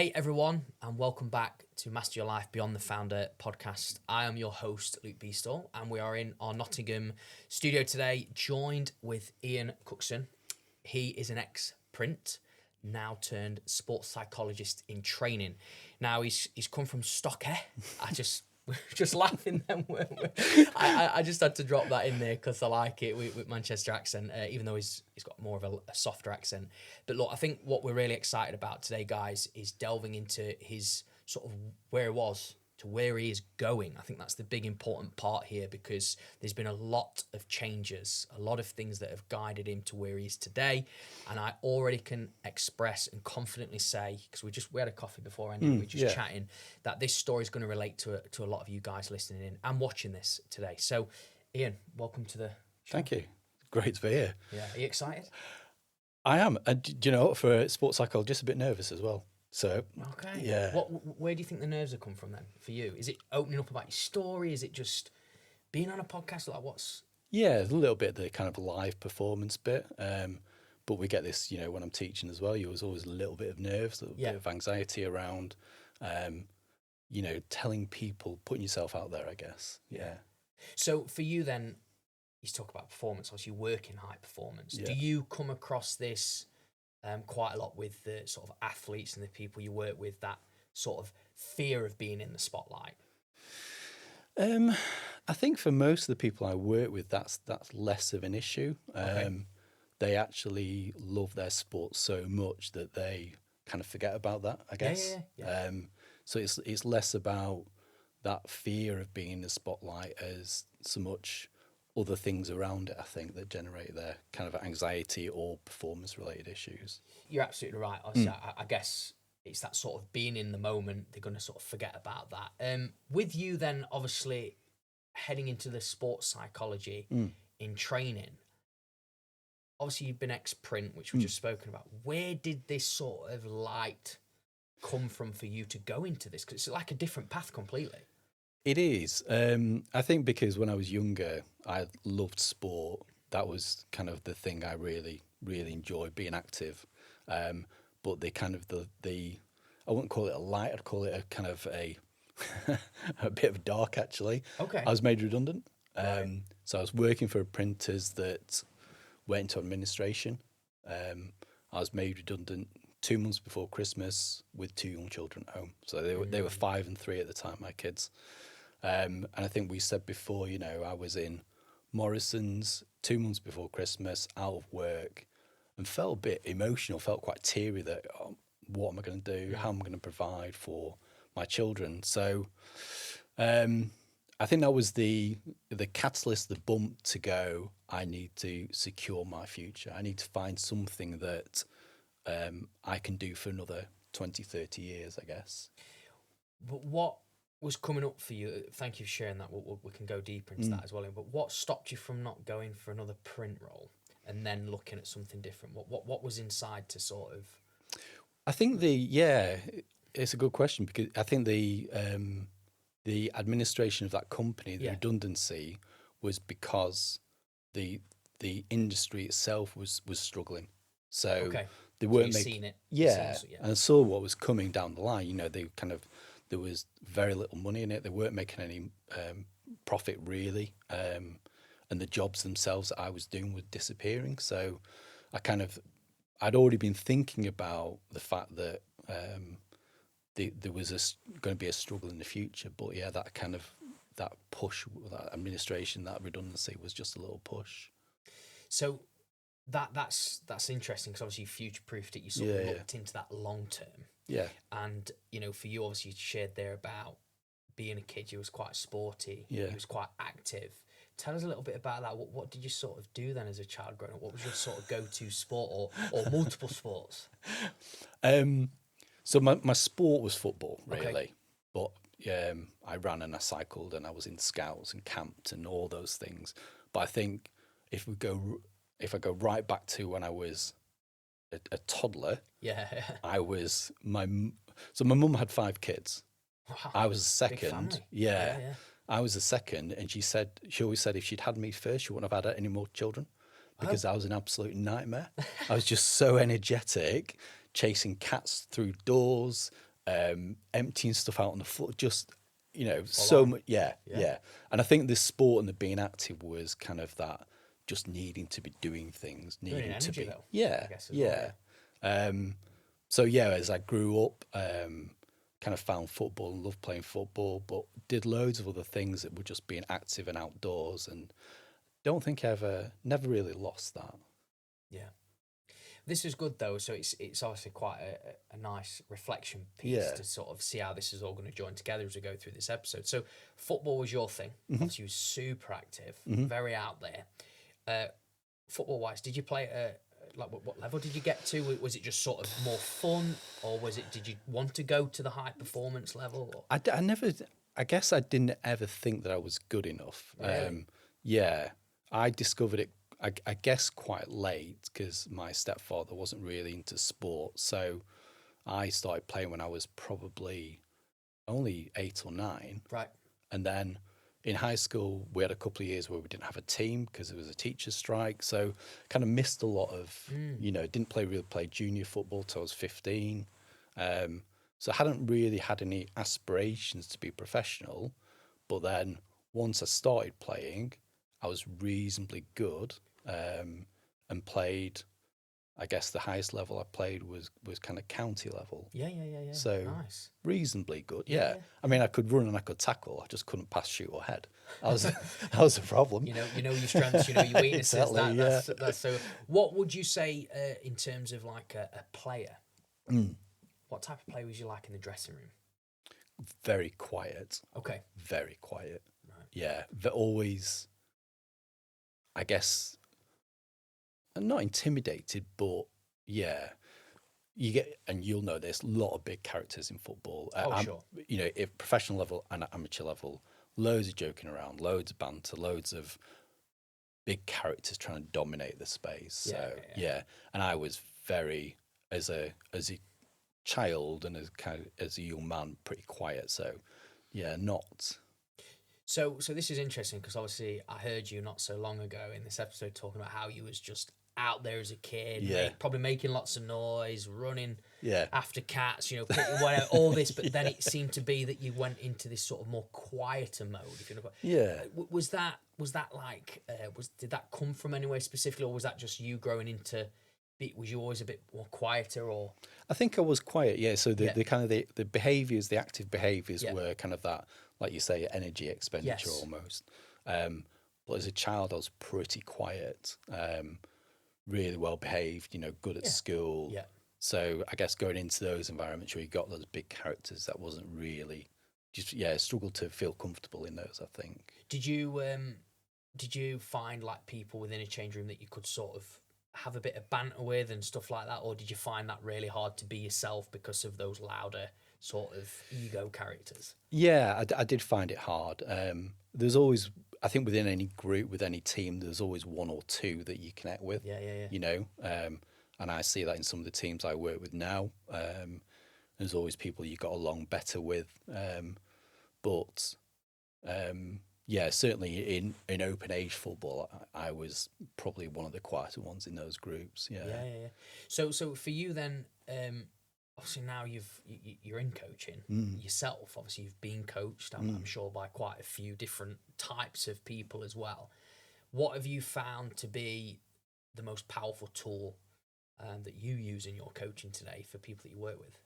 Hey everyone, and welcome back to Master Your Life Beyond the Founder podcast. I am your host, Luke Beastall, and we are in our Nottingham studio today, joined with Ian Cookson. He is an ex-print, now turned sports psychologist in training. Now he's come from Stockhead. We're just laughing then, weren't we? I just had to drop that in there because I like it with Manchester accent, even though he's got more of a softer accent. But look, I think what we're really excited about today, guys, is delving into his sort of where he was to where he is going. I think that's the big important part here because there's been a lot of changes, a lot of things that have guided him to where he is today. And I already can express and confidently say, because we had a coffee before and we were just chatting, that this story is going to relate to a lot of you guys listening in and watching this today. So Ian, welcome to the show. Thank you. Great to be here. Yeah. Are you excited? I am. And do you know, for a sports psychologist, a bit nervous as well. So, okay. Yeah. Where do you think the nerves have come from then for you? Is it opening up about your story? Is it just being on a podcast? Like what's... Yeah, a little bit of the kind of live performance bit. But we get this, when I'm teaching as well, there's always a little bit of nerves, a little bit of anxiety around, telling people, putting yourself out there, I guess. Yeah. So for you then, you talk about performance, obviously you work in high performance. Yeah. Do you come across this quite a lot with the sort of athletes and the people you work with, that sort of fear of being in the spotlight? I think for most of the people I work with, that's less of an issue. They actually love their sport so much that they kind of forget about that, I guess. Yeah. So it's less about that fear of being in the spotlight as so much other things around it, I think, that generate their kind of anxiety or performance-related issues. You're absolutely right. Obviously, I guess it's that sort of being in the moment, they're going to sort of forget about that. With you then, obviously, heading into the sports psychology in training, obviously you've been ex-print, which we've just spoken about. Where did this sort of light come from for you to go into this? Because it's like a different path completely. It is. I think because when I was younger, I loved sport. That was kind of the thing I really, really enjoyed, being active. But the kind of the I wouldn't call it a light, I'd call it a kind of a bit of dark, actually. Okay. I was made redundant. So I was working for printers that went into administration. I was made redundant 2 months before Christmas with 2 young children at home. So they were 5 and 3 at the time, my kids. And I think we said before, I was in Morrison's 2 months before Christmas, out of work, and felt a bit emotional, felt quite teary that, what am I going to do? How am I going to provide for my children? So I think that was the catalyst, the bump to go, I need to secure my future. I need to find something that I can do for another 20, 30 years, I guess. But what was coming up for you? Thank you for sharing that. We can go deeper into that as well. But what stopped you from not going for another print role and then looking at something different? What was inside to sort of... I think it's a good question, because I think the administration of that company, the redundancy, was because the industry itself was struggling. So they weren't making it. And saw what was coming down the line. There was very little money in it. They weren't making any profit really, and the jobs themselves that I was doing were disappearing. So I'd already been thinking about the fact that there was going to be a struggle in the future. But that push, that administration, that redundancy was just a little push. So that's interesting, because obviously you future-proofed it. You sort of looked into that long term. Yeah. And, for you, obviously, you shared there about being a kid. You was quite sporty. Yeah. You was quite active. Tell us a little bit about that. What did you sort of do then as a child growing up? What was your sort of go-to sport or multiple sports? So my sport was football, really. But I ran and I cycled and I was in scouts and camped and all those things. But I think if I go right back to when I was a toddler, my mum had 5 kids. Wow, I was the big second. family. Yeah. I was the second, and she always said if she'd had me first, she wouldn't have had any more children, because I was an absolute nightmare. I was just so energetic, chasing cats through doors, emptying stuff out on the floor, just, Full so on. much. Yeah, Yeah. yeah. And I think the sport and the being active was kind of that, just needing to be doing things, Brilliant needing to energy be, though, yeah, I guess as well. yeah. So yeah, as I grew up, kind of found football and loved playing football, but did loads of other things that were just being active and outdoors, and don't think never really lost that. Yeah. This is good though, so it's obviously quite a nice reflection piece Yeah. to sort of see how this is all going to join together as we go through this episode. So football was your thing. Obviously, you were super active, very out there. Football wise, did you play at like what level did you get to? Was it just sort of more fun, or was it? Did you want to go to the high performance level? Or? I never, I guess I didn't ever think that I was good enough. Really? Yeah, I discovered it, I guess, quite late because my stepfather wasn't really into sport. So I started playing when I was probably only 8 or 9. Right. And then in high school, we had a couple of years where we didn't have a team because there was a teacher's strike. So kind of missed a lot of, didn't really play junior football till I was 15. So I hadn't really had any aspirations to be professional. But then once I started playing, I was reasonably good, and played. I guess the highest level I played was kind of county level. Yeah. So Nice. reasonably good. Yeah. Yeah. I mean, I could run and I could tackle. I just couldn't pass, shoot, or head. That was the problem. You know your strengths, you know your weaknesses. Exactly, That's so. What would you say in terms of like a player? What type of player was you like in the dressing room? Very quiet. Okay. Very quiet. Right. Yeah. Always, I guess, not intimidated, but yeah. You get, and you'll know this, a lot of big characters in football. Sure. If professional level and amateur level, loads of joking around, loads of banter, loads of big characters trying to dominate the space. Yeah, So yeah. And I was very, as a child and as a young man, pretty quiet. So yeah, not. So this is interesting because obviously I heard you not so long ago in this episode talking about how you was just out there as a kid, Yeah. probably making lots of noise, running Yeah. after cats, whatever, all this. But then it seemed to be that you went into this sort of more quieter mode. If you know, Yeah. was that like did that come from anywhere specifically, or was that just you growing into? Was you always a bit more quieter, or? I think I was quiet, yeah. So the kind of the behaviours, the active behaviours Yeah. were kind of that, like you say, energy expenditure Yes. almost. But as a child, I was pretty quiet, really well behaved, good at school. Yeah. So I guess going into those environments where you got those big characters, that wasn't really struggled to feel comfortable in those, I think. Did you find like people within a change room that you could sort of have a bit of banter with and stuff like that, or did you find that really hard to be yourself because of those louder sort of ego characters? Yeah, I did find it hard. There's always, I think, within any group, with any team, there's always one or two that you connect with. Yeah. And I see that in some of the teams I work with now. There's always people you got along better with. Yeah, certainly in open age football, I was probably one of the quieter ones in those groups. Yeah. So for you then, obviously now you're in coaching yourself. Obviously you've been coached, I'm sure, by quite a few different types of people as well. What have you found to be the most powerful tool that you use in your coaching today for people that you work with?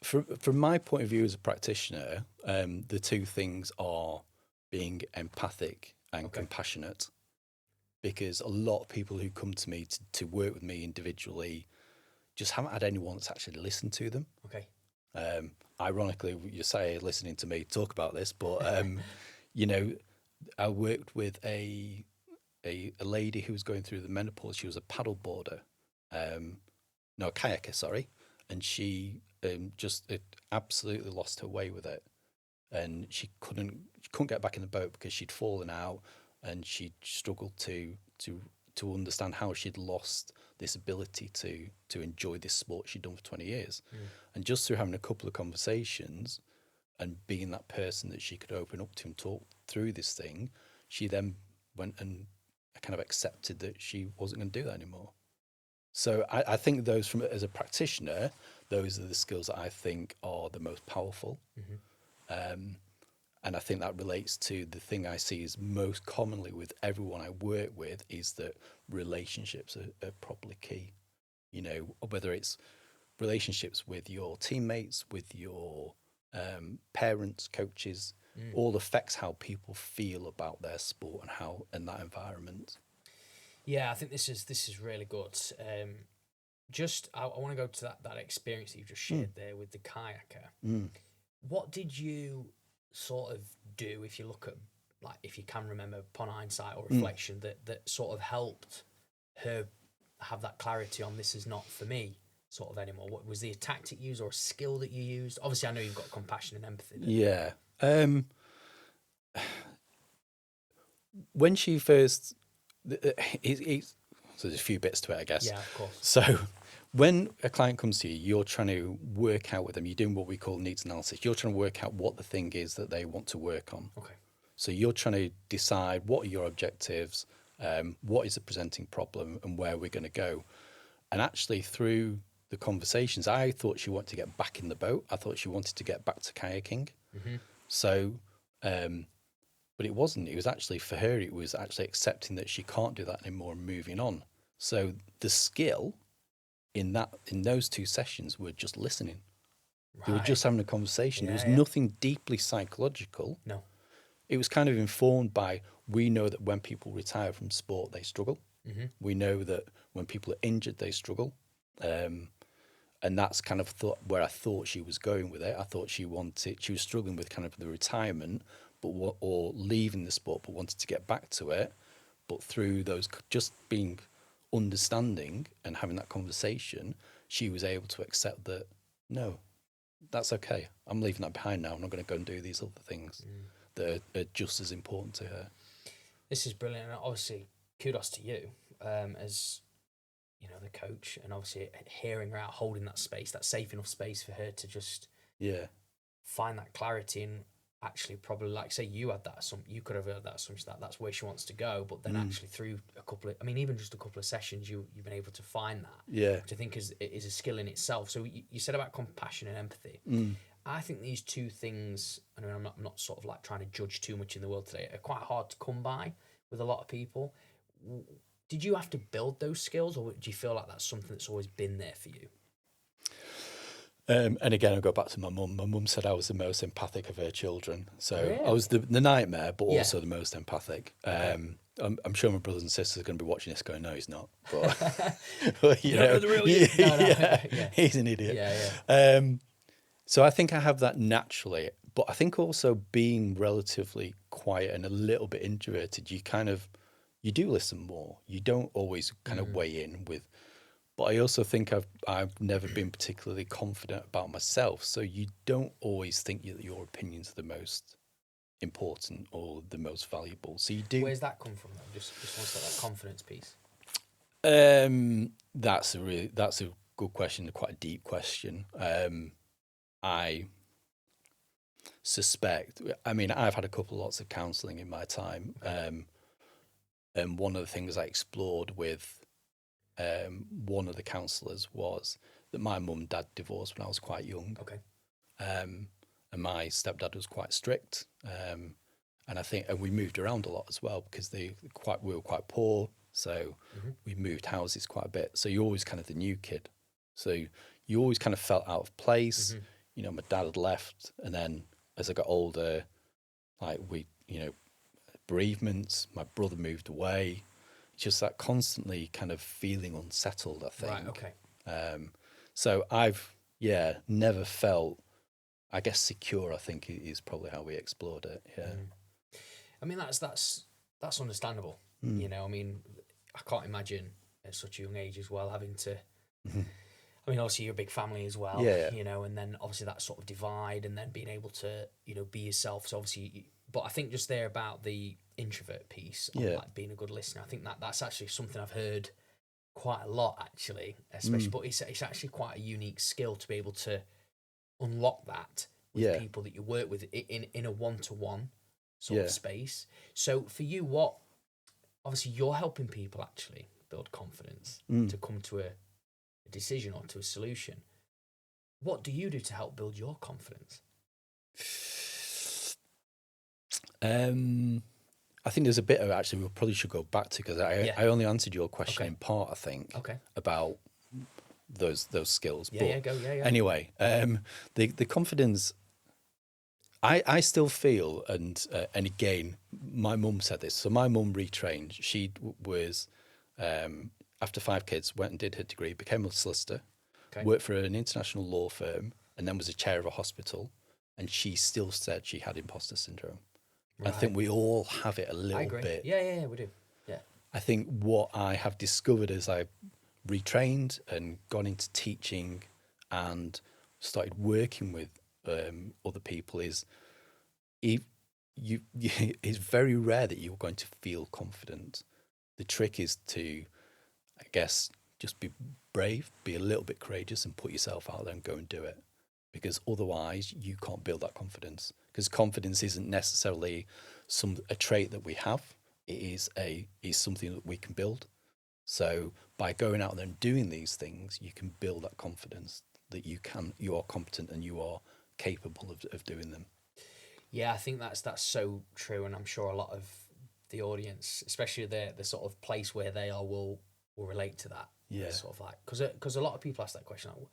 From my point of view as a practitioner, the two things are being empathic and compassionate, because a lot of people who come to me to work with me individually just haven't had anyone that's actually listened to them. Okay. Ironically, you say listening to me talk about this, but I worked with a lady who was going through the menopause. She was a paddleboarder, a kayaker, sorry, and she just absolutely lost her way with it, and she couldn't get back in the boat because she'd fallen out, and she struggled to understand how she'd lost this ability to enjoy this sport she'd done for 20 years. And just through having a couple of conversations and being that person that she could open up to and talk through this thing, she then went and kind of accepted that she wasn't going to do that anymore. So I think those as a practitioner, those are the skills that I think are the most powerful. And I think that relates to the thing I see is most commonly with everyone I work with is that relationships are probably key. You know, whether it's relationships with your teammates, with your parents, coaches, all affects how people feel about their sport and how in that environment. Yeah, I think this is really good. I want to go to that experience that you've just shared there with the kayaker. What did you sort of do, if you look at, like, if you can remember upon hindsight or reflection, that sort of helped her have that clarity on this is not for me sort of anymore? What was the tactic used or a skill that you used? Obviously, I know you've got compassion and empathy. Yeah. When she first, so there's a few bits to it, I guess. Yeah, of course. So when a client comes to you, you're trying to work out with them. You're doing what we call needs analysis. You're trying to work out what the thing is that they want to work on. Okay. So you're trying to decide what are your objectives, what is the presenting problem, and where we're going to go. And actually, through the conversations, I thought she wanted to get back in the boat. I thought she wanted to get back to kayaking. So, but it wasn't. It was actually, for her, it was actually accepting that she can't do that anymore and moving on. So the skill in those 2 sessions were just listening. They were just having a conversation. There was nothing deeply psychological. No. It was kind of informed by, we know that when people retire from sport, they struggle. We know that when people are injured, they struggle. And that's kind of where I thought she was going with it. I thought she was struggling with kind of the retirement, or leaving the sport, but wanted to get back to it. But through those, just being understanding and having that conversation, she was able to accept that, no, that's okay. I'm leaving that behind now. I'm not going to go and do these other things that are just as important to her. This is brilliant. And obviously, kudos to you as, you know, the coach, and obviously hearing her out, holding that space, that safe enough space for her to just find that clarity. And actually, probably, like, say you had that you could have heard that assumption that that's where she wants to go, but then actually through even just a couple of sessions, you've been able to find that, which I think is a skill in itself. So you said about compassion and empathy. I think these 2 things, I mean, I'm not sort of like trying to judge too much in the world today, are quite hard to come by with a lot of people. Did you have to build those skills, or do you feel like that's something that's always been there for you? And again, I'll go back to my mum. My mum said I was the most empathic of her children. So Really? I was the nightmare, but also the most empathic. I'm sure my brothers and sisters are going to be watching this going, no, he's not. But you know, the real you. He's an idiot. So I think I have that naturally. But I think also being relatively quiet and a little bit introverted, you do listen more. You don't always kind of weigh in with. But I also think I've never been particularly confident about myself. So you don't always think that your opinions are the most important or the most valuable. So you do. Where's that come from, though? Just want to that confidence piece. That's a good question, quite a deep question. I suspect. I mean, I've had lots of counselling in my time, and one of the things I explored with one of the counsellors was that my mum and dad divorced when I was quite young. Okay. And my stepdad was quite strict. And I think, and we moved around a lot as well because we were quite poor. So we moved houses quite a bit. So you're always kind of the new kid. So you always kind of felt out of place. You know, my dad had left. And then as I got older, like bereavements, my brother moved away. Just that constantly kind of feeling unsettled, I think. Right, okay. So I've, never felt, I guess, secure, I think is probably how we explored it. Yeah. I mean, that's understandable. You know, I mean, I can't imagine at such a young age as well having to, I mean, obviously you're a big family as well, you know, and then obviously that sort of divide and then being able to, you know, be yourself. So obviously, but I think just there about the introvert piece, like being a good listener, I think that's actually something I've heard quite a lot, actually, especially, but it's actually quite a unique skill to be able to unlock that with people that you work with in a one-to-one sort of space. So for you, obviously you're helping people actually build confidence to come to a decision or to a solution. What do you do to help build your confidence? I think there's a bit of actually we probably should go back to, because I only answered your question in part, I think, about those skills. Yeah, but yeah. Anyway, the confidence. I still feel, and again, my mum said this. So my mum retrained. She was after 5 kids, went and did her degree, became a solicitor, worked for an international law firm, and then was a chair of a hospital. And she still said she had imposter syndrome. Right. I think we all have it a little bit. Yeah, we do. Yeah. I think what I have discovered as I retrained and gone into teaching and started working with other people is it's very rare that you're going to feel confident. The trick is to, I guess, just be brave, be a little bit courageous, and put yourself out there and go and do it. Because otherwise you can't build that confidence. Because confidence isn't necessarily a trait that we have. It is something that we can build. So by going out there and doing these things, you can build that confidence that you are competent and you are capable of doing them. Yeah, I think that's so true, and I'm sure a lot of the audience, especially the sort of place where they are, will relate to that. Yeah. Sort of like because a lot of people ask that question, like,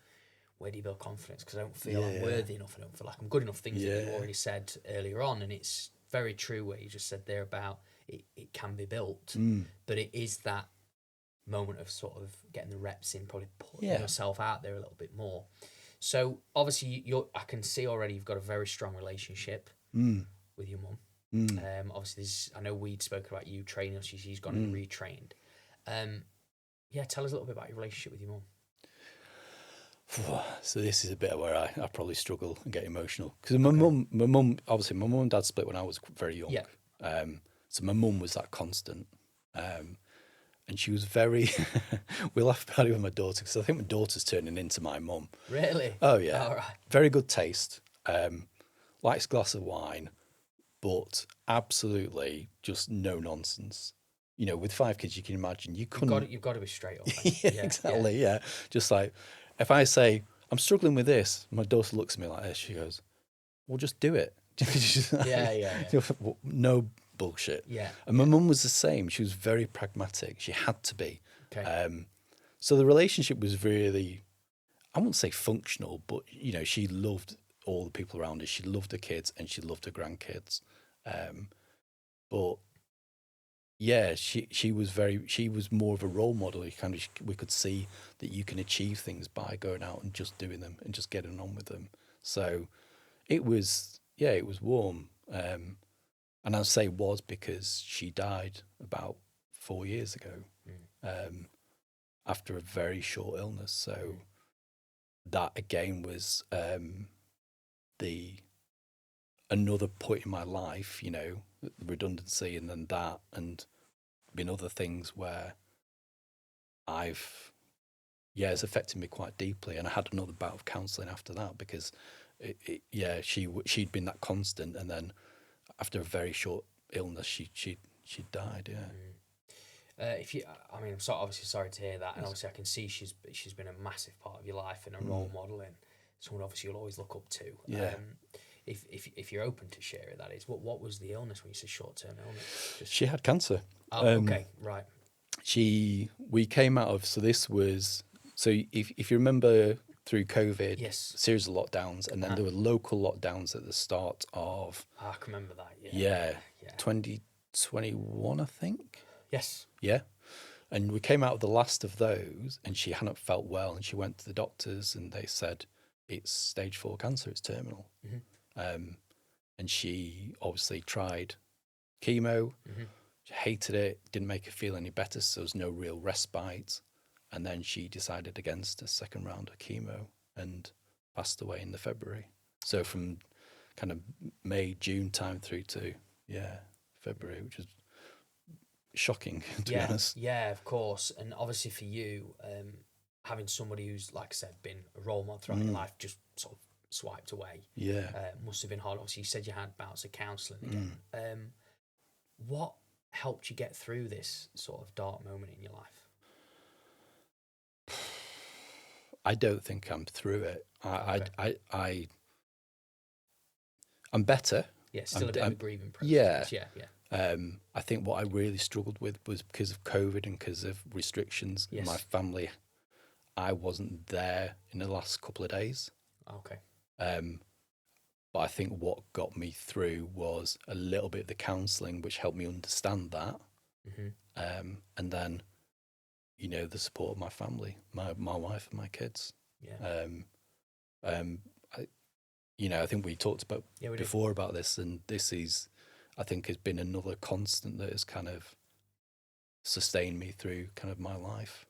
where do you build confidence? Because I don't feel I'm worthy enough. I don't feel like I'm good enough. Things that you already said earlier on, and it's very true where you just said there about it can be built, but it is that moment of sort of getting the reps in, probably putting yourself out there a little bit more. So obviously I can see already you've got a very strong relationship with your mum. Obviously I know we'd spoken about you training, she's gone and retrained. Tell us a little bit about your relationship with your mum. So this is a bit where I probably struggle and get emotional, because my mum and dad split when I was very young. So my mum was that constant, and she was very we laugh about it with my daughter, because I think my daughter's turning into my mum. Really? Oh yeah. All right. Very good taste, likes a glass of wine, but absolutely just no nonsense. You know, with 5 kids, you can imagine you couldn't. You've got to be straight up. Exactly. Yeah. Just like, if I say I'm struggling with this, my daughter looks at me like this. She goes, "Well, just do it." No bullshit. Yeah. And my mum was the same. She was very pragmatic. She had to be. Okay. So the relationship was really, I won't say functional, but she loved all the people around her. She loved her kids and she loved her grandkids. But yeah, she was more of a role model. We could see that you can achieve things by going out and just doing them and just getting on with them. So it was warm. And I'll say was because she died about 4 years ago, after a very short illness. So that again was another point in my life, the redundancy, and then that, and been other things where it's affected me quite deeply. And I had another bout of counselling after that, because she'd been that constant, and then after a very short illness, she died. Yeah. I'm obviously sorry to hear that, and obviously I can see she's been a massive part of your life and a role model, and someone obviously you'll always look up to. Yeah. If you're open to share it, that is. What was the illness when you said short-term illness? She had cancer. Oh, okay, right. We came out of, so this was, so if you remember through COVID, yes, series of lockdowns, and then there were local lockdowns at the start of. I can remember that. Yeah. 2021, I think. Yes. Yeah. And we came out of the last of those, and she hadn't felt well, and she went to the doctors, and they said it's stage 4 cancer, it's terminal. And she obviously tried chemo. She hated it, didn't make her feel any better, so there was no real respite. And then she decided against a second round of chemo and passed away in the February. So from kind of May, June time through to, February, which is shocking, to be honest. Yeah, of course. And obviously for you, having somebody who's, like I said, been a role model throughout your life just sort of swiped away. Yeah. Must have been hard. Obviously, you said you had bouts of counselling again. What helped you get through this sort of dark moment in your life? I don't think I'm through it. Okay. I'm better. Yeah, still a bit of a grieving process. Yeah. Yeah. I think what I really struggled with was because of COVID and because of restrictions in my Yes. family. I wasn't there in the last couple of days. Okay. But I think what got me through was a little bit of the counselling, which helped me understand that. And then, the support of my family, my wife and my kids. Yeah. I think we talked about We before about this, and this is, I think, has been another constant that has kind of sustained me through kind of my life.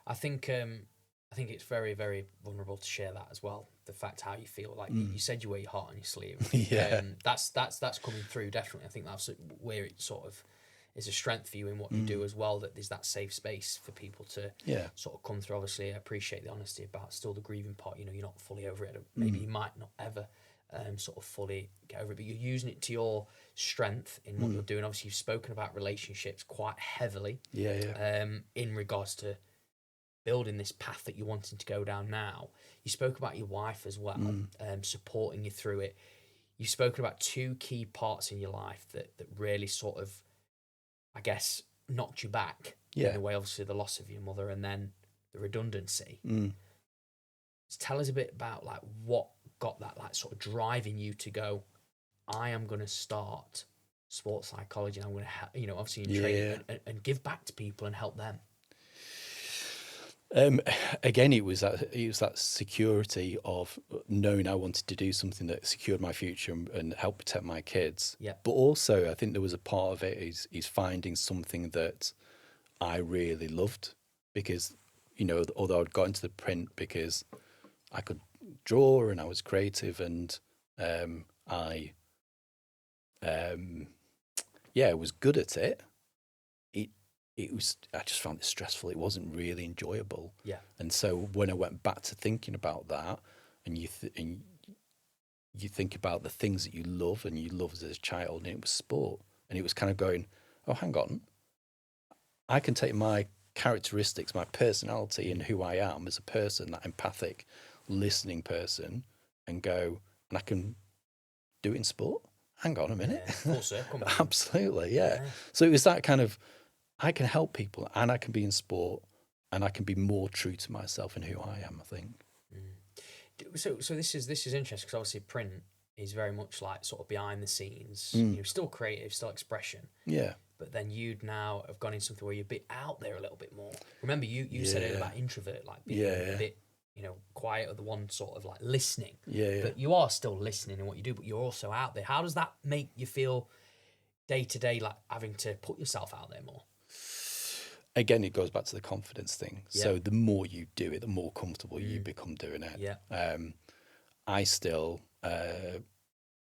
I think it's very, very vulnerable to share that as well. The fact how you feel, like you said, you wear your heart on your sleeve. Yeah. That's coming through definitely. I think that's where it sort of is a strength for you in what you do as well. That there's that safe space for people to sort of come through. Obviously, I appreciate the honesty about still the grieving part. You're not fully over it. Maybe you might not ever sort of fully get over it, but you're using it to your strength in what you're doing. Obviously, you've spoken about relationships quite heavily. In regards to building this path that you're wanting to go down now. You spoke about your wife as well, supporting you through it. You've spoken about two key parts in your life that really sort of, I guess, knocked you back in a way. Obviously, the loss of your mother and then the redundancy. So tell us a bit about like what got that like sort of driving you to go, I am going to start sports psychology and I'm going to, obviously in training and give back to people and help them. Again, it was that security of knowing I wanted to do something that secured my future and help protect my kids. Yeah. But also, I think there was a part of it is finding something that I really loved because, although I'd got into the print because I could draw and I was creative and I was good at it. I just found it stressful. It wasn't really enjoyable. Yeah. And so when I went back to thinking about that, and you think about the things that you love and you loved as a child, and it was sport, and it was kind of going, oh, hang on, I can take my characteristics, my personality, and who I am as a person, that empathic, listening person, and I can do it in sport. Hang on a minute. Yeah, full circle. Absolutely, yeah. So it was that kind of, I can help people and I can be in sport and I can be more true to myself and who I am, I think. So this is interesting because obviously print is very much like sort of behind the scenes. You're still creative, still expression. Yeah. But then you'd now have gone in something where you're a bit out there a little bit more. Remember you said it about introvert, like being a bit, quiet or the one sort of like listening. Yeah. But you are still listening in what you do, but you're also out there. How does that make you feel day to day, like having to put yourself out there more? Again, it goes back to the confidence thing. Yeah. So the more you do it, the more comfortable you become doing it. Yeah. I still,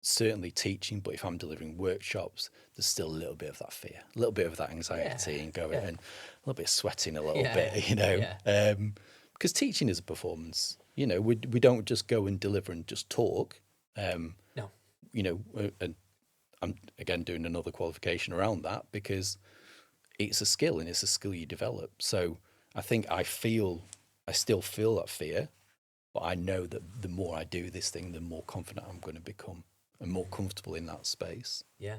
certainly teaching, but if I'm delivering workshops, there's still a little bit of that fear, a little bit of that anxiety and going and a little bit of sweating a little bit, because teaching is a performance. We don't just go and deliver and just talk. No. And I'm again doing another qualification around that because it's a skill and it's a skill you develop. So I think I still feel that fear, but I know that the more I do this thing, the more confident I'm going to become and more comfortable in that space. Yeah.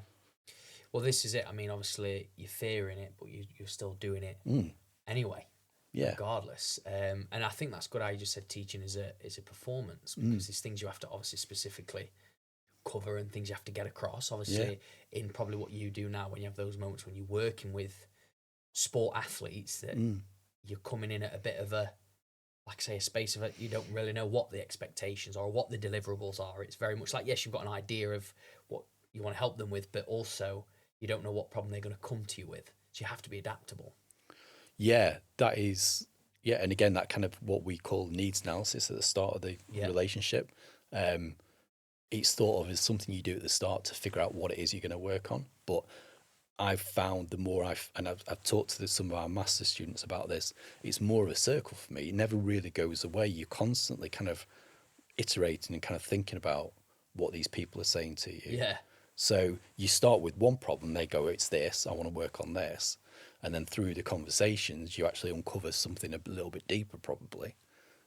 Well, this is it. I mean, obviously you're fearing it, but you're still doing it anyway. Yeah. Regardless. And I think that's good how you just said teaching is a performance because there's things you have to obviously specifically cover and things you have to get across. Obviously, in probably what you do now when you have those moments when you're working with sport athletes that you're coming in at a bit of a, like I say, a space of it, you don't really know what the expectations are or what the deliverables are. It's very much like, yes, you've got an idea of what you want to help them with, but also you don't know what problem they're going to come to you with. So you have to be adaptable. Yeah, that is, and again, that kind of what we call needs analysis at the start of the relationship. It's thought of as something you do at the start to figure out what it is you're going to work on. But I've found the more I've talked to some of our master students about this, it's more of a circle for me. It never really goes away. You're constantly kind of iterating and kind of thinking about what these people are saying to you. Yeah. So you start with one problem, they go, it's this, I want to work on this. And then through the conversations, you actually uncover something a little bit deeper probably.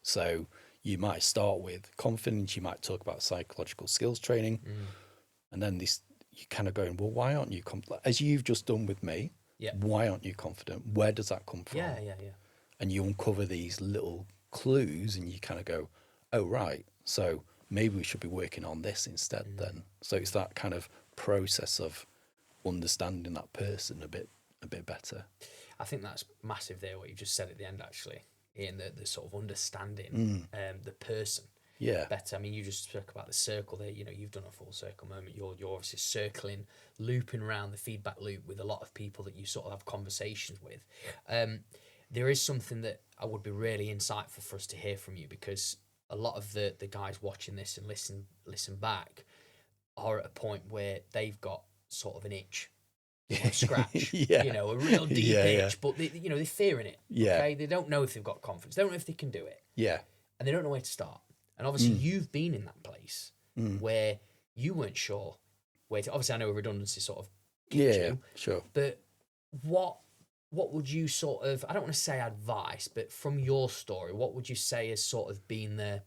So you might start with confidence, you might talk about psychological skills training, and then you kind of going, well, why aren't you confident? As you've just done with me, why aren't you confident? Where does that come from? Yeah. And you uncover these little clues and you kind of go, oh, right, so maybe we should be working on this instead then. So it's that kind of process of understanding that person a bit better. I think that's massive there, what you just said at the end, actually, in the sort of understanding the person better. I mean, you just spoke about the circle there. You know, you've done a full circle moment. You're obviously circling, looping around the feedback loop with a lot of people that you sort of have conversations with. There is something that I would be really insightful for us to hear from you, because a lot of the guys watching this and listen back are at a point where they've got sort of an itch. They want to scratch, you know, a real deep itch, but they're fearing it. Okay, they don't know if they've got confidence. They don't know if they can do it. And they don't know where to start. And obviously, you've been in that place where you weren't sure where to. Obviously, I know redundancy sort of kicked you. Sure. But what would you sort of? I don't want to say advice, but from your story, what would you say has sort of been the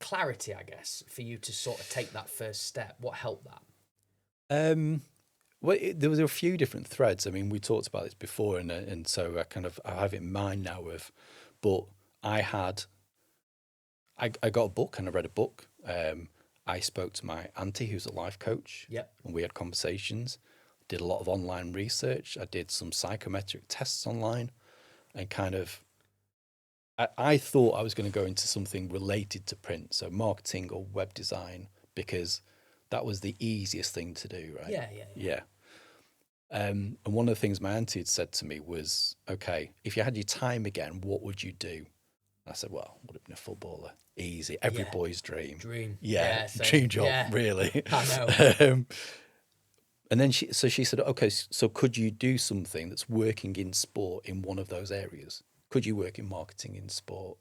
clarity, I guess, for you to sort of take that first step? What helped that? Well, there was a few different threads. I mean, we talked about this before, and so I have it in mind now. But I got a book and I read a book. I spoke to my auntie, who's a life coach. And we had conversations. Did a lot of online research. I did some psychometric tests online, and I thought I was going to go into something related to print, so marketing or web design, because that was the easiest thing to do, right? Yeah. And one of the things my auntie had said to me was, okay, if you had your time again, what would you do? I said, well, would have been a footballer. Easy. Every boy's dream. Yeah, dream job, really. I know. And then she said, okay, so could you do something that's working in sport in one of those areas? Could you work in marketing in sport?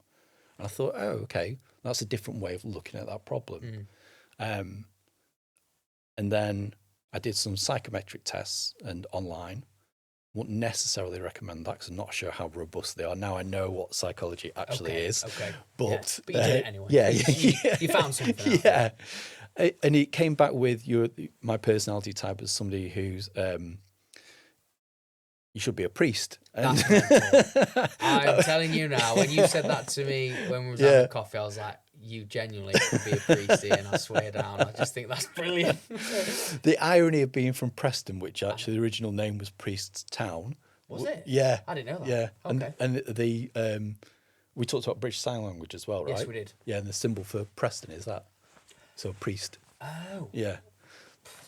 And I thought, oh, okay, that's a different way of looking at that problem. And then I did some psychometric tests and online. Wouldn't necessarily recommend that because I'm not sure how robust they are. Now I know what psychology actually is. Okay. But you did it anyway. You found something out. And it came back with my personality type as somebody who's you should be a priest. And I'm telling you now, when you said that to me when we was having coffee, I was like, you genuinely could be a priest, Ian, I swear down. I just think that's brilliant. The irony of being from Preston, which actually the original name was Priest's Town. Was it? Yeah. I didn't know that. Yeah. Okay. And we talked about British Sign Language as well, right? Yes, we did. Yeah, and the symbol for Preston is that. So priest. Oh. Yeah.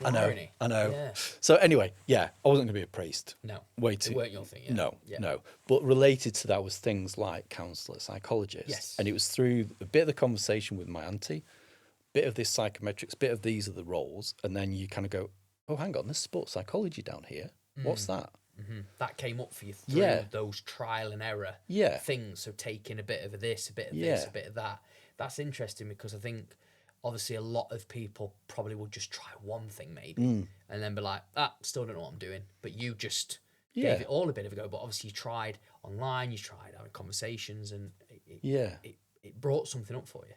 I know. Yeah. So anyway, I wasn't going to be a priest. No. Way too. It weren't your thing. No. But related to that was things like counsellor, psychologist. Yes. And it was through a bit of the conversation with my auntie, bit of this psychometrics, bit of these are the roles, and then you kind of go, oh, hang on, there's sports psychology down here. What's that? Mm-hmm. That came up for you through those trial and error things. So taking a bit of this, a bit of this, a bit of that. That's interesting because I think obviously a lot of people probably would just try one thing maybe and then be like, still don't know what I'm doing. But you just gave it all a bit of a go. But obviously you tried online, you tried having conversations, and it brought something up for you.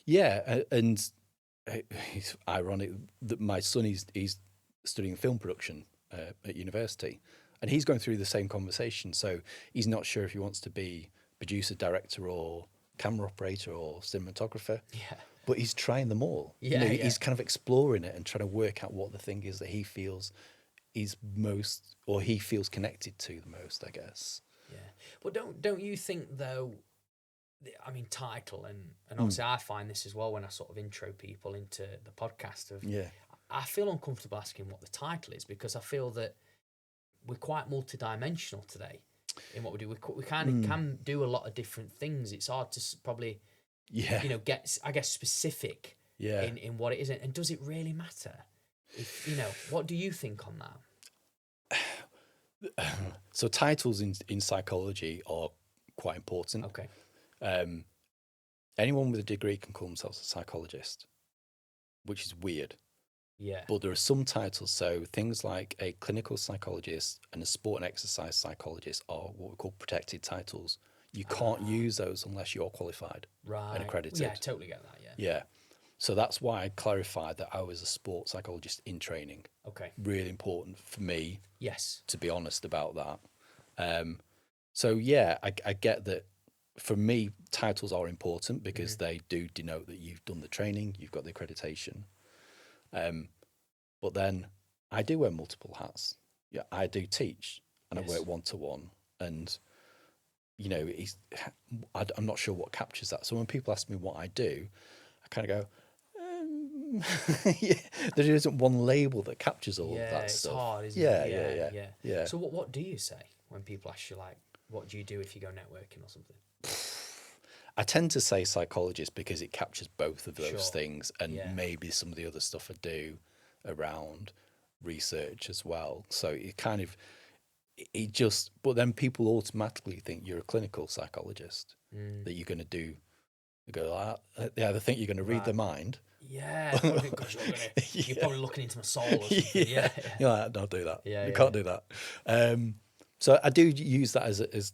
Yeah, and it's ironic that my son he's studying film production at university, and he's going through the same conversation. So he's not sure if he wants to be producer, director, or camera operator, or cinematographer. Yeah. But he's trying them all. He's kind of exploring it and trying to work out what the thing is that he feels is most, or he feels connected to the most, I guess. Yeah. But don't you think though? I mean, title and obviously I find this as well when I sort of intro people into the podcast. I feel uncomfortable asking what the title is because I feel that we're quite multidimensional today in what we do. We kind of can do a lot of different things. It's hard to probably. Get, I guess, specific in what it is. And does it really matter? What do you think on that? So titles in psychology are quite important. Okay. Anyone with a degree can call themselves a psychologist, which is weird. Yeah. But there are some titles, so things like a clinical psychologist and a sport and exercise psychologist are what we call protected titles. You can't use those unless you're qualified Right. and accredited. Yeah, totally get that. Yeah. Yeah. So that's why I clarified that I was a sports psychologist in training. Okay. Really important for me Yes. to be honest about that. So yeah, I get that. For me, titles are important because they do denote that you've done the training, you've got the accreditation. But then I do wear multiple hats. Yeah, I do teach and I work one-to-one, and you know, I'm not sure what captures that. So when people ask me what I do, I kind of go, yeah, there isn't one label that captures all of that it's stuff. hard, isn't Yeah, it? yeah. So what do you say when people ask you, like, what do you do if you go networking or something? I tend to say psychologist because it captures both of those Sure. things, and Yeah. maybe some of the other stuff I do around research as well. So it kind of, it just, but then people automatically think you're a clinical psychologist, that you're going to do, they go like that. Yeah, they think you're going to read their mind. Yeah, probably because you're probably looking into my soul or something. Yeah. You're like, don't do that. Yeah, You yeah. can't do that. So I do use that as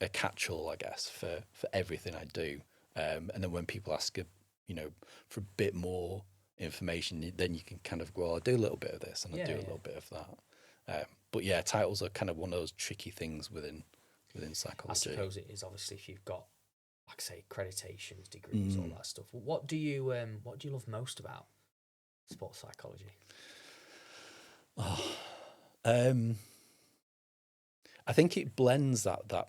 a catch-all, I guess, for everything I do. And then when people ask, for a bit more information, then you can kind of go, well, I do a little bit of this and I do a little bit of that. But yeah, titles are kind of one of those tricky things within psychology. I suppose it is, obviously, if you've got, like I say, accreditations, degrees, all that stuff. What do you love most about sports psychology? I think it blends that.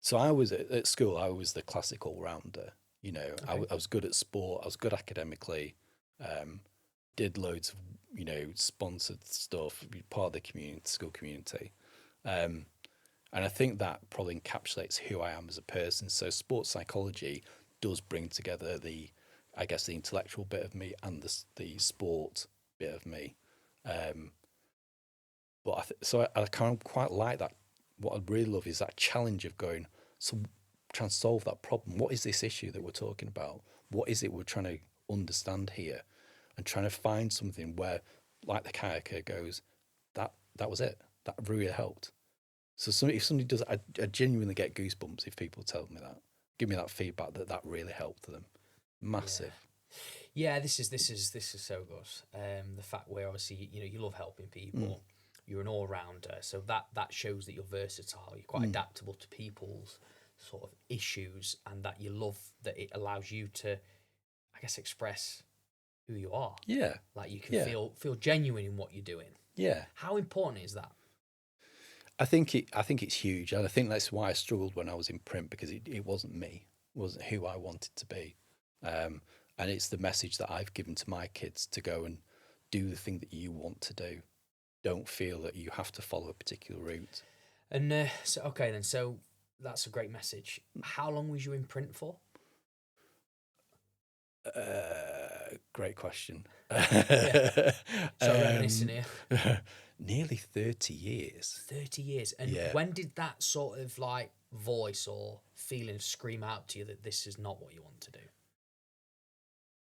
So I was at school, I was the classic all-rounder. You know, Okay. I was good at sport, I was good academically, did loads of, sponsored stuff, part of the community, school community. And I think that probably encapsulates who I am as a person. So sports psychology does bring together the intellectual bit of me and the sport bit of me. But I kind of quite like that. What I really love is that challenge of going, so trying to solve that problem. What is this issue that we're talking about? What is it we're trying to understand here? And trying to find something where, like the kayaker goes, that was it. That really helped. So if somebody does, I genuinely get goosebumps if people tell me that. Give me that feedback that really helped them. Massive. Yeah, this is so good. The fact where obviously you love helping people. You're an all-rounder, so that shows that you're versatile. You're quite adaptable to people's sort of issues, and that you love that it allows you to, I guess, express who you are. Yeah. Like you can feel genuine in what you're doing. Yeah. How important is that? I think it's huge, and I think that's why I struggled when I was in print, because it wasn't me, it wasn't who I wanted to be, and it's the message that I've given to my kids to go and do the thing that you want to do. Don't feel that you have to follow a particular route. And so that's a great message. How long was you in print for? Great question. So reminiscing here. Nearly 30 years. 30 years. And when did that sort of like voice or feeling scream out to you that this is not what you want to do?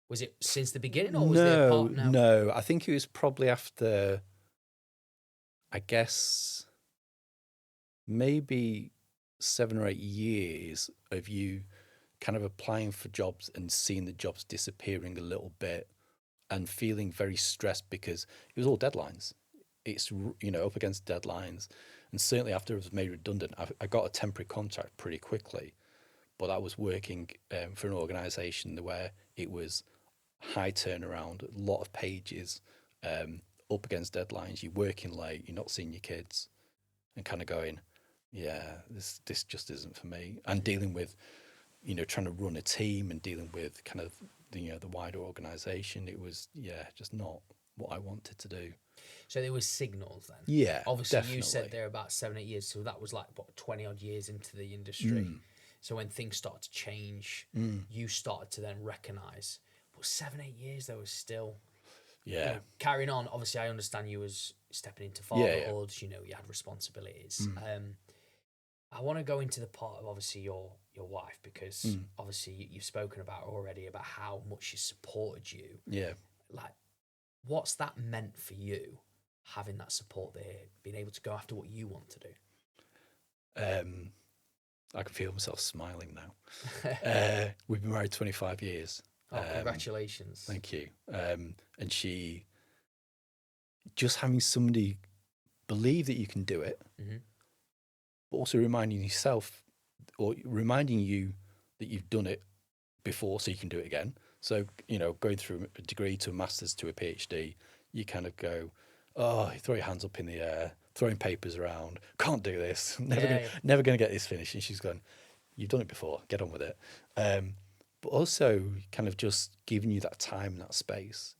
Was it since the beginning, or was there a part now? No, I think it was probably after, I guess, maybe 7 or 8 years of you kind of applying for jobs and seeing the jobs disappearing a little bit and feeling very stressed because it was all deadlines. It's, up against deadlines. And certainly after I was made redundant, I got a temporary contract pretty quickly, but I was working for an organisation where it was high turnaround, a lot of pages, up against deadlines. You're working late, you're not seeing your kids, and kind of going, yeah, this just isn't for me. And dealing with, trying to run a team and dealing with kind of the wider organisation, it was just not what I wanted to do. So there was signals then. Yeah, obviously definitely. You said there about 7, 8 years, so that was like what, 20 odd years into the industry. So when things started to change, you started to then recognise. But 7, 8 years though was still carrying on. Obviously, I understand you was stepping into fatherhood. You had responsibilities. I want to go into the part of obviously your wife, because obviously you've spoken about already about how much she supported you. Yeah. Like, what's that meant for you, having that support there, being able to go after what you want to do? I can feel myself smiling now. We've been married 25 years. Oh, congratulations. Thank you. And she, just having somebody believe that you can do it, but also reminding yourself or reminding you that you've done it before so you can do it again. So, going through a degree to a master's to a PhD, you kind of go, you throw your hands up in the air, throwing papers around, can't do this, never going to get this finished. And she's going, you've done it before, get on with it. But also kind of just giving you that time and that space.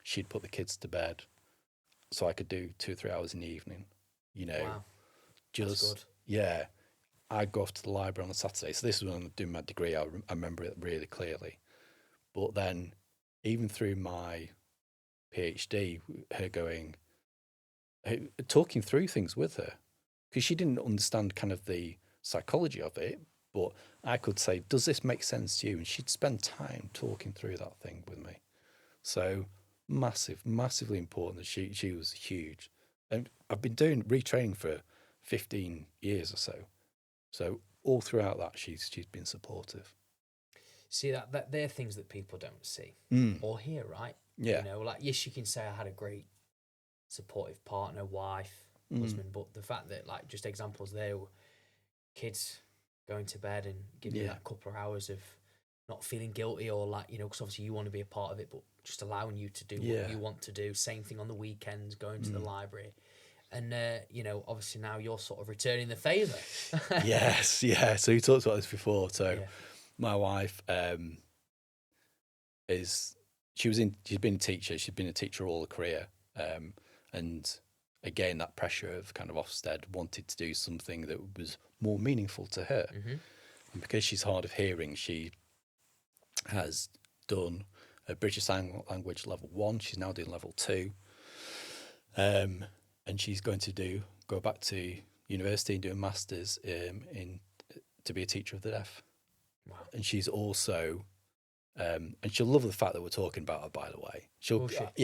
She'd put the kids to bed so I could do 2 or 3 hours in the evening. Wow. Just, that's good. yeah. I'd go off to the library on a Saturday. So this was when I'm doing my degree. I remember it really clearly. But then even through my PhD, talking through things with her, because she didn't understand kind of the psychology of it, but I could say, does this make sense to you? And she'd spend time talking through that thing with me. So massively important that she was huge. And I've been doing retraining for 15 years or so. So all throughout that, she's been supportive. See, that they're things that people don't see or hear, right? Yeah. Like, yes, you can say I had a great supportive partner, wife, husband, but the fact that, like, just examples there, kids going to bed and giving you that couple of hours of not feeling guilty or like, because obviously you want to be a part of it, but just allowing you to do what you want to do. Same thing on the weekends, going to the library. And, obviously now you're sort of returning the favour. Yes, yeah. So you talked about this before. So my wife she's been a teacher. She's been a teacher all her career. And again, that pressure of kind of Ofsted wanted to do something that was more meaningful to her. And because she's hard of hearing, she has done a British Sign Language level 1. She's now doing level 2. And she's going to go back to university and do a master's to be a teacher of the deaf. Wow. And she's also, and she'll love the fact that we're talking about her, by the way.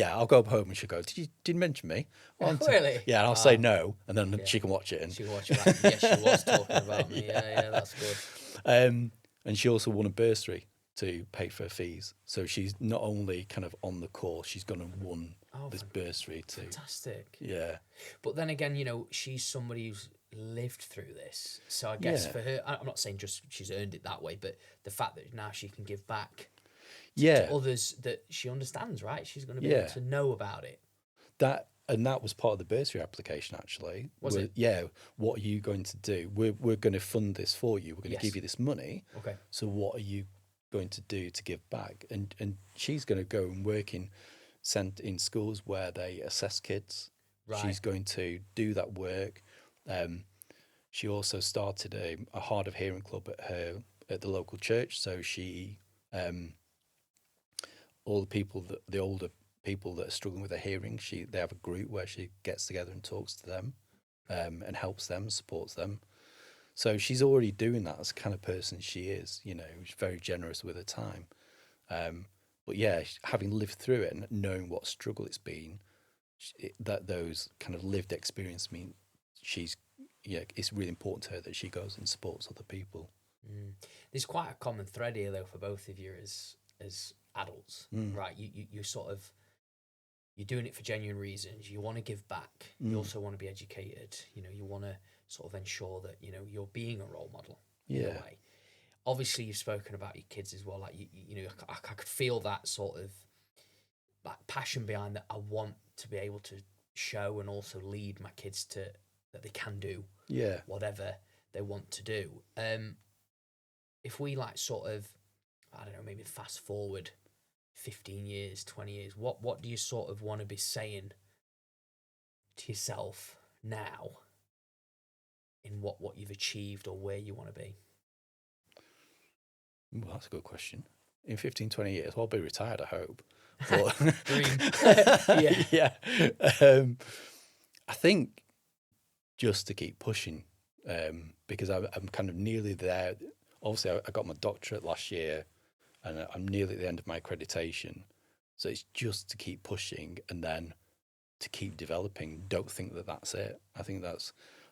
I'll go home and she'll go, did you mention me? Really? Yeah, and I'll say no, and then she can watch it. And she can watch it back. Yes, she was talking about me. Yeah, that's good. And she also won a bursary to pay for her fees. So she's not only kind of on the course, she's gone and won this bursary too. Fantastic. Yeah. But then again, she's somebody who's lived through this. So I guess for her, I'm not saying just she's earned it that way, but the fact that now she can give back to others that she understands, right? She's going to be able to know about it. That was part of the bursary application, actually. Was it? Yeah. What are you going to do? We're going to fund this for you. We're going to give you this money. Okay. So what are you going to do to give back? And she's going to go and work sent in schools where they assess kids. Right. She's going to do that work. She also started a hard of hearing club at the local church. So she, all the older people that are struggling with their hearing, they have a group where she gets together and talks to them, and helps them, supports them. So she's already doing that as the kind of person she is. She's very generous with her time. But yeah, having lived through it and knowing what struggle it's been, that those kind of lived experience mean it's really important to her that she goes and supports other people. There's quite a common thread here though for both of you as adults, right? You sort of, you're doing it for genuine reasons. You want to give back. You also want to be educated. You want to sort of ensure that you're being a role model in a way. Obviously, you've spoken about your kids as well. Like I could feel that sort of like passion behind that. I want to be able to show and also lead my kids to that they can do whatever they want to do. If we like sort of, I don't know, maybe fast forward 15 years, 20 years, what do you sort of want to be saying to yourself now in what you've achieved or where you want to be? Well, that's a good question. In 15, 20 years, I'll be retired, I hope. But Dream. Yeah. I think just to keep pushing, because I'm kind of nearly there. Obviously, I got my doctorate last year, and I'm nearly at the end of my accreditation. So it's just to keep pushing and then to keep developing. Don't think that that's it. I think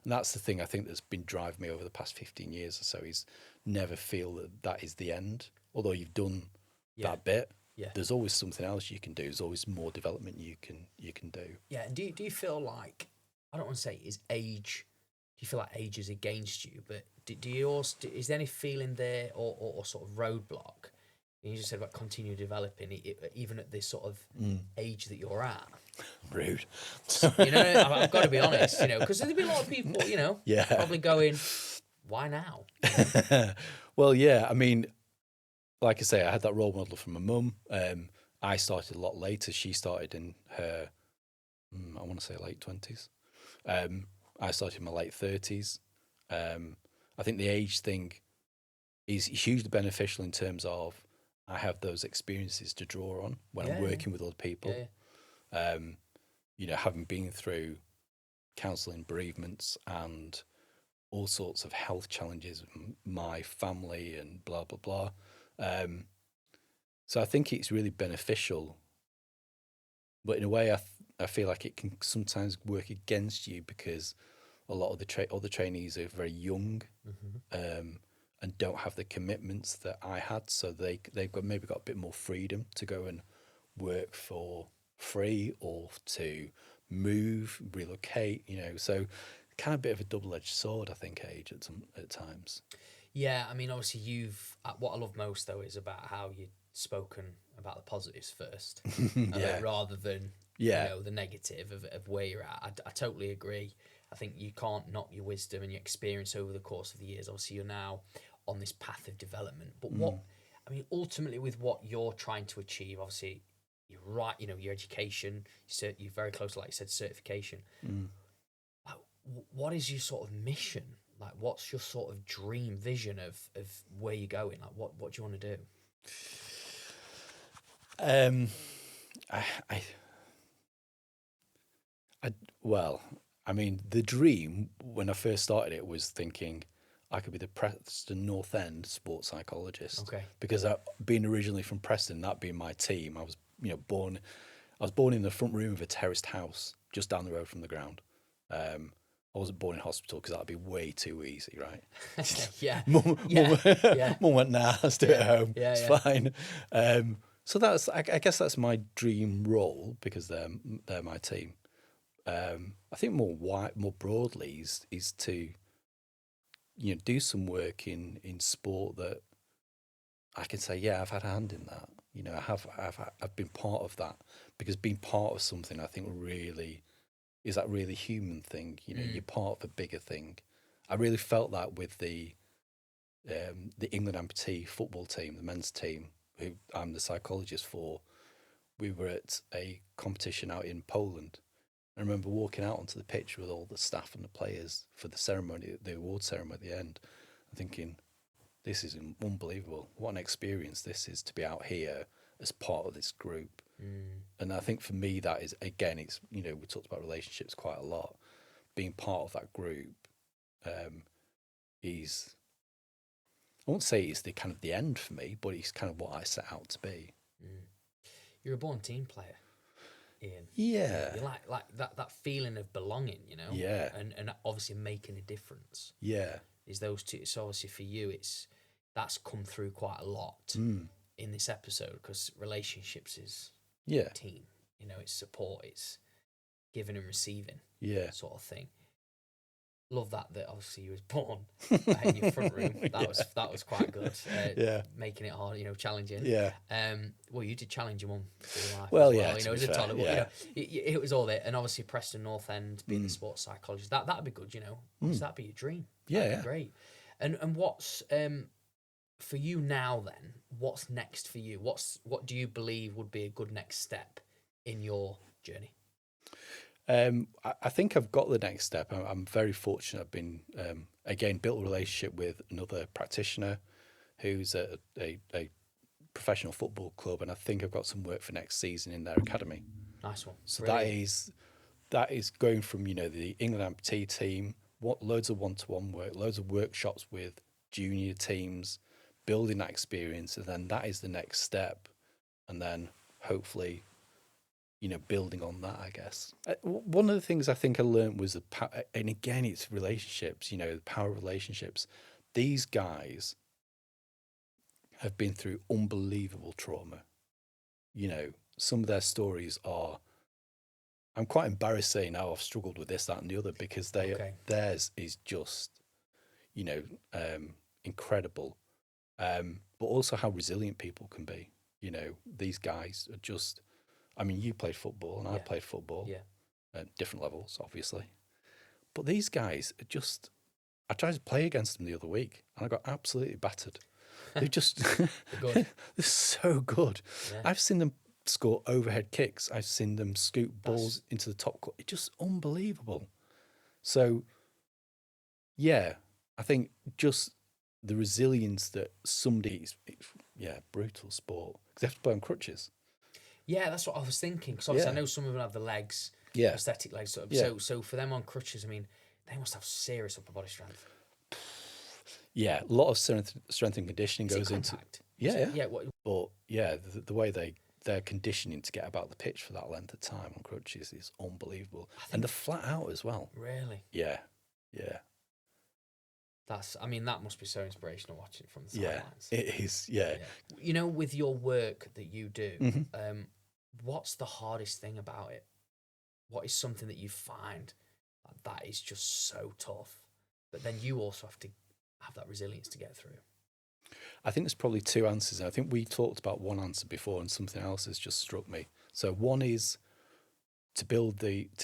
And that's the thing I think that's been driving me over the past 15 years or so, is never feel that that is the end. Although you've done that bit, there's always something else you can do. There's always more development you can do. Yeah, and do you feel like, I don't want to say is age, do you feel like age is against you, but do you also, is there any feeling there or sort of roadblock? You just said about continue developing, even at this sort of age that you're at. Rude. You know, I've got to be honest, you know, because there'll be a lot of people, you know, probably going, why now? Well, yeah, I mean, like I say, I had that role model from my mum. I started a lot later. She started in her, I want to say late 20s. I started in my late 30s. I think the age thing is hugely beneficial in terms of I have those experiences to draw on when I'm working with other people. You know, having been through counselling, bereavements, and all sorts of health challenges, my family and blah, blah, blah. So I think it's really beneficial. But in a way, I feel like it can sometimes work against you because a lot of the other trainees are very young and don't have the commitments that I had. So they've maybe got a bit more freedom to go and work for free or to move, relocate, you know. So kind of a bit of a double-edged sword, I think, age at times. Yeah, I mean, obviously what I love most, though, is about how you've spoken about the positives first, rather than, you know, the negative of where you're at. I totally agree. I think you can't knock your wisdom and your experience over the course of the years. Obviously, you're now on this path of development. But ultimately with what you're trying to achieve, obviously, you're right, you know, your education, you're very close to, like you said, certification. What is your sort of mission? Like, what's your sort of dream vision of where you're going? Like, what do you want to do? Well, I mean, the dream when I first started it was thinking I could be the Preston North End sports psychologist. Okay. Because being originally from Preston, that being my team, I was born in the front room of a terraced house just down the road from the ground. I wasn't born in hospital because that'd be way too easy, right? Mum went, nah, let's do it at home. It's fine. So I guess that's my dream role because they're my team. I think more broadly is to, you know, do some work in sport that I can say, yeah, I've had a hand in that. You know, I've been part of that, because being part of something, I think, really is that really human thing. You know, you're part of a bigger thing. I really felt that with the England amputee football team, the men's team, who I'm the psychologist for. We were at a competition out in Poland. I remember walking out onto the pitch with all the staff and the players for the ceremony, the award ceremony at the end, and thinking, this is unbelievable. What an experience this is to be out here as part of this group. And I think for me, that is, again, it's, you know, we talked about relationships quite a lot. Being part of that group is, I won't say it's the kind of the end for me, but it's kind of what I set out to be. You're a born team player, Ian. Yeah. You like that feeling of belonging, you know? Yeah. And obviously making a difference. Yeah. Is those two. So obviously for you, that's come through quite a lot in this episode, because relationships is team. You know, it's support, it's giving and receiving. Sort of thing. Love that obviously you was born in your front room. That was quite good. Making it hard, you know, challenging. Well, you did challenge your mum through life. Well, as yeah. You know, as a toddler, you know, it was all there. And obviously Preston North End being the sports psychologist, that'd be good, you know. That'd be your dream. That'd be great. And what's for you now then? What's next for you? What do you believe would be a good next step in your journey? I think I've got the next step. I'm very fortunate. I've been, again, built a relationship with another practitioner who's at a professional football club, and I think I've got some work for next season in their academy. Nice one. So that is going from, you know, the England amputee team, loads of one-to-one work, loads of workshops with junior teams, building that experience, and then that is the next step. And then hopefully building on that, I guess. One of the things I think I learned was and again, it's relationships, the power of relationships. These guys have been through unbelievable trauma. Some of their stories are, I'm quite embarrassed saying how I've struggled with this, that, and the other, because theirs is just, incredible. But also how resilient people can be. These guys are just, I mean, you played football and I played football at different levels, obviously. But these guys are just, I tried to play against them the other week and I got absolutely battered. They're just, Good. they're so good. Yeah. I've seen them score overhead kicks. I've seen them scoop balls into the top court. It's just unbelievable. So, yeah, I think just the resilience that somebody's, brutal sport. Because they have to play on crutches. Yeah, that's what I was thinking. Because obviously I know some of them have the legs, prosthetic legs. So for them on crutches, I mean, they must have serious upper body strength. Yeah, a lot of strength and conditioning goes into. Yeah. But yeah, the way their conditioning to get about the pitch for that length of time on crutches is unbelievable, and they're flat out as well. Really? Yeah. That must be so inspirational watching it from the sidelines. Yeah, it is. Yeah. With your work that you do, Mm-hmm. What's the hardest thing about it? What is something that you find that is just so tough, but then you also have to have that resilience to get through? I think there's probably two answers. I think we talked about one answer before, and something else has just struck me. So one is to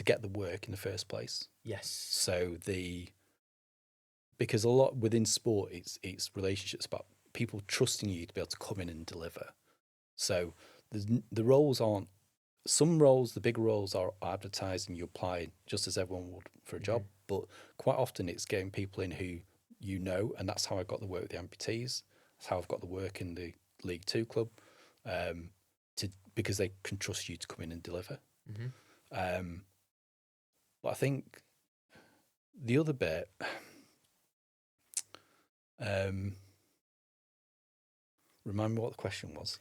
get the work in the first place. Yes. So because a lot within sport, it's relationships about people trusting you to be able to come in and deliver. So the roles aren't, some roles, the big roles are advertised and you apply just as everyone would for a job. But quite often it's getting people in who and that's how I got the work with the amputees. That's how I've got the work in the League Two club, because they can trust you to come in and deliver. Mm-hmm. But I think the other bit, remind me what the question was.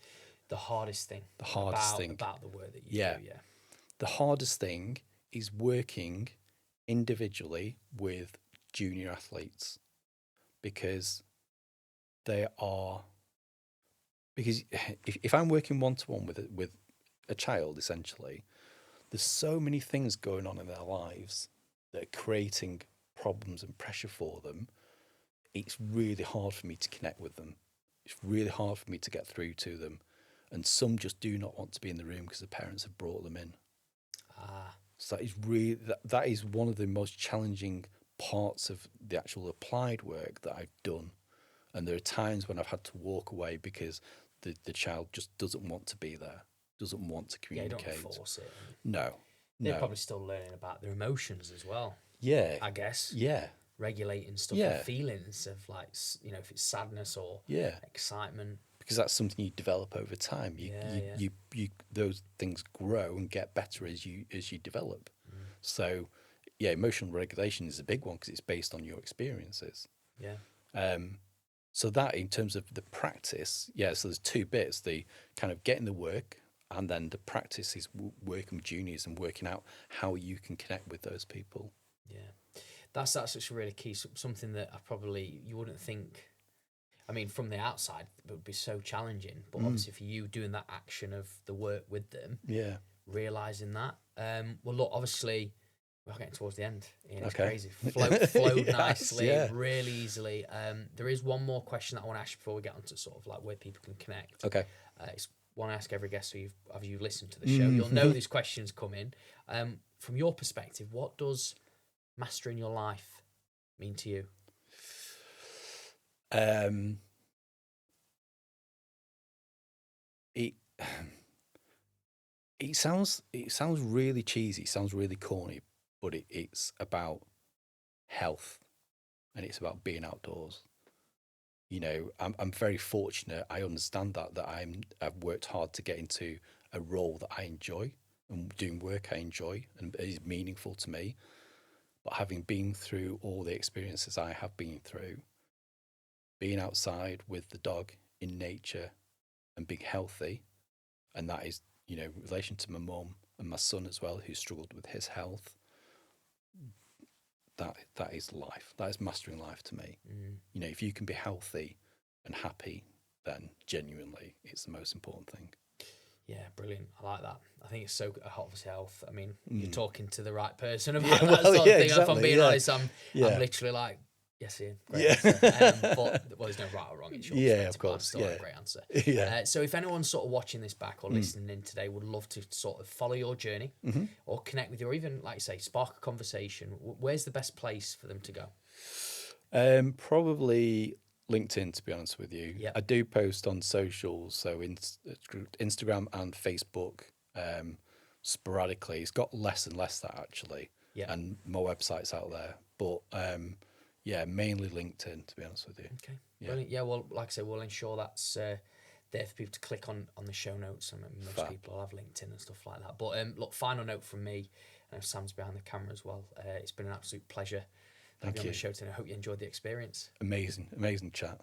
The hardest thing. About the work that you do. Yeah. The hardest thing is working individually with junior athletes, because if I'm working one-to-one with a child, essentially, there's so many things going on in their lives that are creating problems and pressure for them. It's really hard for me to connect with them. It's really hard for me to get through to them. And some just do not want to be in the room because the parents have brought them in. So that is one of the most challenging parts of the actual applied work that I've done. And there are times when I've had to walk away because the child just doesn't want to be there, doesn't want to communicate. Yeah, you don't force it. No. They're probably still learning about their emotions as well. Yeah. I guess. Yeah. Regulating stuff and feelings of, like, if it's sadness or excitement. Because that's something you develop over time. You those things grow and get better as you develop. So, emotional regulation is a big one because it's based on your experiences. Yeah. So that, in terms of the practice, so there's two bits: the kind of getting the work, and then the practice is working with juniors and working out how you can connect with those people. Yeah, that's such a really key, something that you wouldn't think. I mean, from the outside, it would be so challenging. But obviously, for you doing that action of the work with them, realizing that. Well, look, obviously, we're getting towards the end. Ian, it's crazy. Flowed nicely, really easily. There is one more question that I want to ask you before we get on to sort of like where people can connect. Okay. It's one I ask every guest who you've listened to the show. You'll know these questions come in. From your perspective, what does mastering your life mean to you? It sounds really cheesy, sounds really corny, but it's about health, and it's about being outdoors. I'm very fortunate. I understand that I've worked hard to get into a role that I enjoy and doing work I enjoy and is meaningful to me. But having been through all the experiences I have been through, being outside with the dog in nature and being healthy, and that is, relation to my mum and my son as well, who struggled with his health. That is life. That is mastering life to me. You know, if you can be healthy and happy, then genuinely it's the most important thing. Yeah, brilliant. I like that. I think it's so obviously health. I mean, you're talking to the right person about that sort of thing. Exactly, If I'm being honest, I'm Yeah. literally like, yes, Ian, great Yeah. answer. But well, there's no right or wrong. It's your Yeah, perspective, of but course. still a great answer. Yeah. So if anyone's sort of watching this back or listening in today would love to sort of follow your journey or connect with you, or even, like you say, spark a conversation, where's the best place for them to go? Probably LinkedIn, to be honest with you. Yep. I do post on socials, so Instagram and Facebook sporadically. It's got less and less that actually, and more websites out there. But yeah, mainly LinkedIn, to be honest with you. Okay, brilliant. Yeah, well, like I say, we'll ensure that's there for people to click on the show notes, and most people will have LinkedIn and stuff like that. But look, final note from me, and Sam's behind the camera as well. It's been an absolute pleasure having you on the show today. I hope you enjoyed the experience. Amazing chat.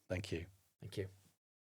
Thank you. Thank you.